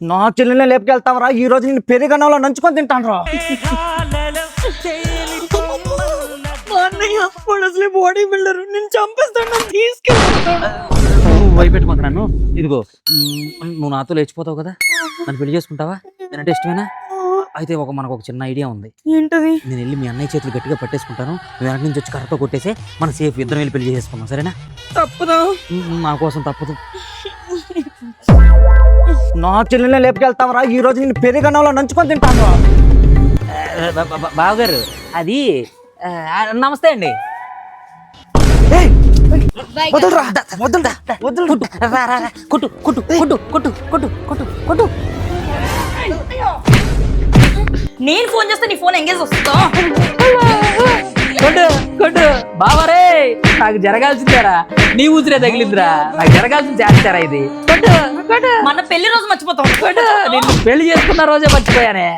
నా చెల్లెల్ని లేపుకెళ్తావరా? ఈ రోజు నేను పెరుగన్నంలో నంచుకొని తింటాను రా. అసలే బాడీ బిల్డర్ నేను చంపేస్తాను, తీసుకెళ్తాను. నువ్వు భయపెట్టుకోక నన్ను. ఇదిగో నువ్వు నాతో లేచిపోతావు కదా, నన్ను పెళ్లి చేసుకుంటావా? నేనంటే ఇష్టమేనా? అయితే మనకు ఒక చిన్న ఐడియా ఉంది. ఏంటది? నేను వెళ్ళి మీ అన్నయ్య చేతులు గట్టిగా పట్టేసుకుంటాను, నువ్వు వెనక నుంచి వచ్చి కర్రతో కొట్టేసే మన సేఫ్, ఇద్దరం వెళ్ళి పెళ్లి చేసుకుందాం, సరేనా? తప్పదా? నా కోసం తప్పదు. నా చెల్లెల్ని లేపుకెళ్తావరా? ఈ రోజు నేను పెరుగన్నంలో నంచుకొని తింటాను రా. బావగారు అది నమస్తే అండి. వదలరా, వదలరా, వదలరా. కొట్టు కొట్టు కొట్టు కొట్టు కొట్టు కొట్టు కొట్టు. నేను ఫోన్ చేస్తే నీ ఫోన్ ఎంగేజ్ వస్తుందా? కొట్టు కొట్టు బావరే, నాకు జరగాల్సిందేరా, నీ ఊసిరే తగిలిందిరా, నాకు జరగాల్సింది చేస్తారా ఇది. కొట్టు కొట్టు. మన పెళ్లి రోజు మర్చిపోతాం. నిన్ను పెళ్లి చేసుకున్న రోజే మర్చిపోయానే.